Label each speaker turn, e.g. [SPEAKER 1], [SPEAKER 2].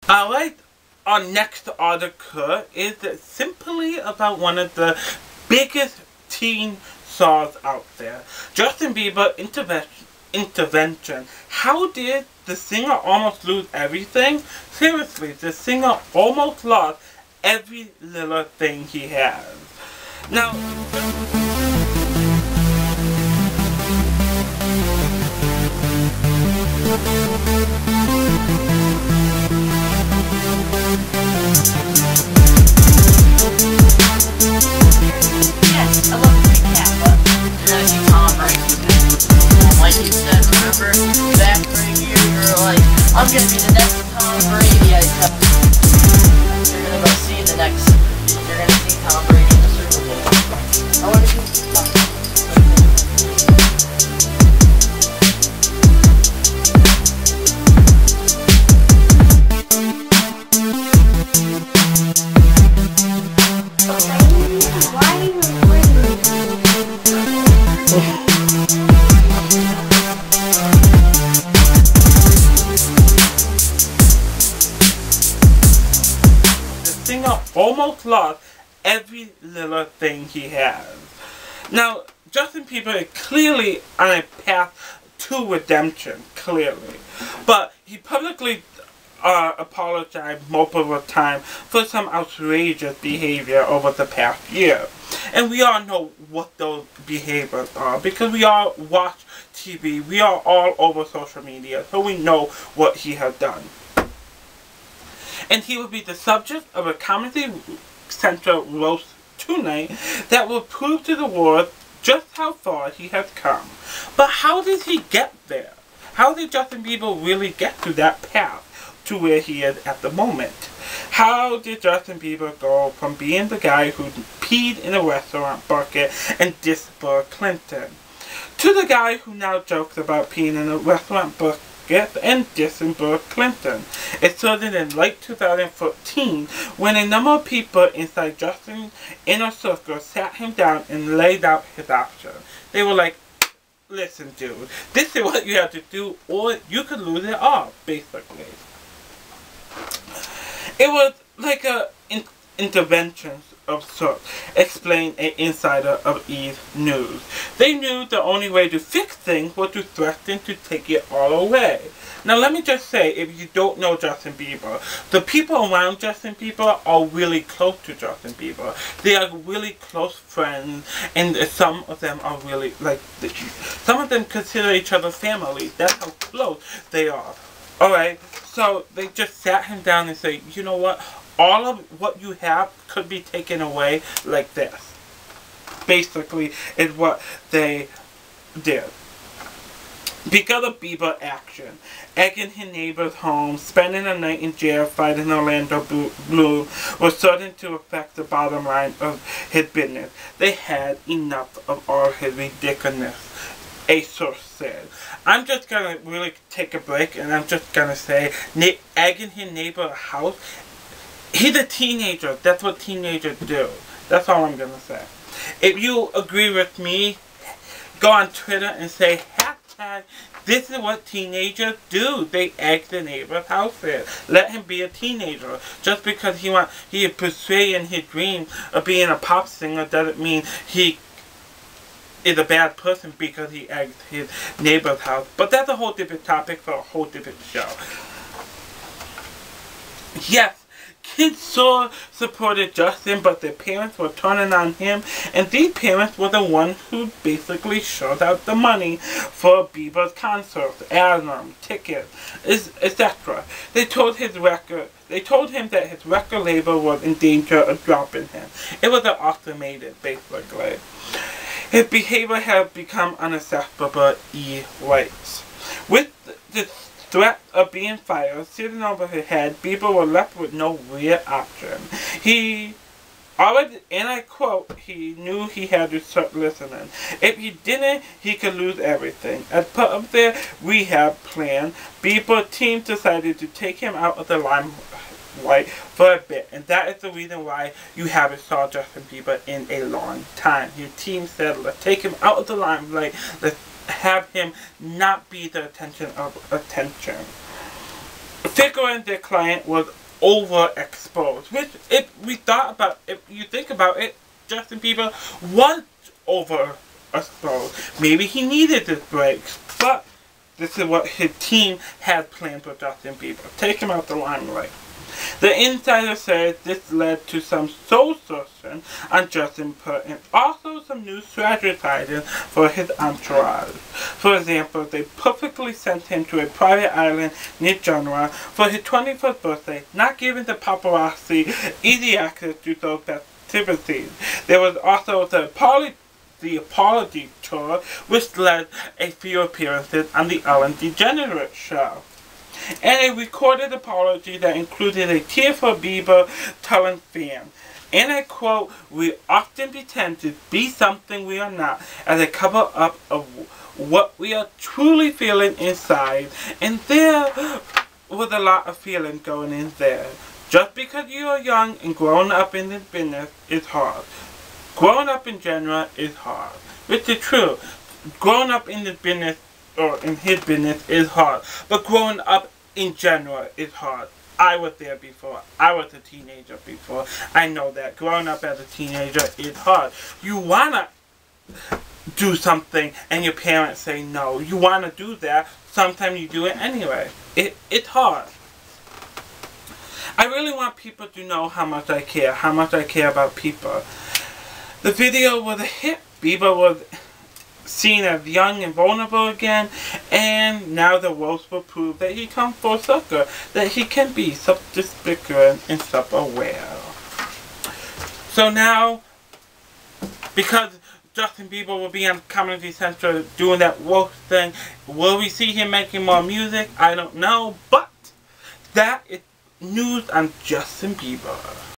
[SPEAKER 1] Alright, our next article is simply about one of the biggest teen stars out there. Justin Bieber intervention. How did the singer almost lose everything? Seriously, the singer almost lost every little thing he has. Now,
[SPEAKER 2] yes, I love the recap, but you're gonna see Tom Brady. Like you said, remember, back for a year, you're like, I'm gonna be the next Tom Brady. You're gonna go see the next, you're gonna see Tom Brady in the Super Bowl. I wanna see Tom Brady.
[SPEAKER 1] almost lost every little thing he has. Now, Justin Bieber is clearly on a path to redemption, clearly. But he publicly apologized multiple times for some outrageous behavior over the past year. And we all know what those behaviors are because we all watch TV, we are all over social media, so we know what he has done. And he will be the subject of a Comedy Central roast tonight that will prove to the world just how far he has come. But how did he get there? How did Justin Bieber really get to that path to where he is at the moment? How did Justin Bieber go from being the guy who peed in a restaurant bucket and dissed Bill Clinton to the guy who now jokes about peeing in a restaurant bucket and dissing Bill Clinton? It started in late 2014 when a number of people inside Justin's inner circle sat him down and laid out his options. They were like, listen dude, this is what you have to do or you could lose it all, basically. It was like a intervention of sorts, explained an insider of E! News. They knew the only way to fix things was to threaten to take it all away. Now let me just say, if you don't know Justin Bieber, the people around Justin Bieber are really close to Justin Bieber. They are really close friends, and some of them are really, like, some of them consider each other family. That's how close they are. Alright, so they just sat him down and say, you know what? All of what you have could be taken away like this. Basically, is what they did. Because of Bieber action, egging his neighbor's home, spending a night in jail fighting Orlando Bloom was starting to affect the bottom line of his business. They had enough of all his ridiculousness, a source said. I'm just gonna really take a break and I'm just gonna say, egging his neighbor's house, he's a teenager. That's what teenagers do. That's all I'm gonna say. If you agree with me, go on Twitter and say hashtag this is what teenagers do. They egg the neighbor's house in. Let him be a teenager. Just because he is pursuing his dream of being a pop singer doesn't mean he is a bad person because he egged his neighbor's house. But that's a whole different topic for a whole different show. Yes, kids so supported Justin, but their parents were turning on him, and these parents were the ones who basically shelled out the money for Bieber's concerts, album, tickets, etc. They told him that his record label was in danger of dropping him. It was an ultimatum, basically. His behavior had become unacceptable, he writes. With the threat of being fired sitting over his head, Bieber was left with no real option. He already, and I quote, he knew he had to start listening. If he didn't, he could lose everything. As part of their rehab plan, Bieber's team decided to take him out of the limelight for a bit, and that is the reason why you haven't saw Justin Bieber in a long time. Your team said, let's take him out of the limelight, let's have him not be the attention of attention. figuring their client was overexposed. Which, if you think about it, Justin Bieber was overexposed. Maybe he needed this break, but this is what his team had planned for Justin Bieber. Take him out the limelight. The insider said this led to some soul searching on Justin's part and also some new strategizing for his entourage. For example, they perfectly sent him to a private island near Genoa for his 21st birthday, not giving the paparazzi easy access to those festivities. There was also the apology tour, which led a few appearances on the Ellen DeGeneres show. And a recorded apology that included a tear for Bieber telling fans, and I quote, "We often pretend to be something we are not as a cover-up of what we are truly feeling inside, and there was a lot of feeling going in there. Just because you are young and growing up in this business is hard. Growing up in general is hard." Which is true. Growing up in this business, or in his business, is hard. But growing up in general is hard. I was there before. I was a teenager before. I know that. Growing up as a teenager is hard. You want to do something and your parents say no. You want to do that. Sometimes you do it anyway. It's hard. I really want people to know how much I care. How much I care about people. The video was a hit. Bieber was seen as young and vulnerable again, and now the roast will prove that he comes full circle, that he can be self-despicable and self-aware. So now, because Justin Bieber will be on Comedy Central doing that roast thing, will we see him making more music? I don't know, but that is news on Justin Bieber.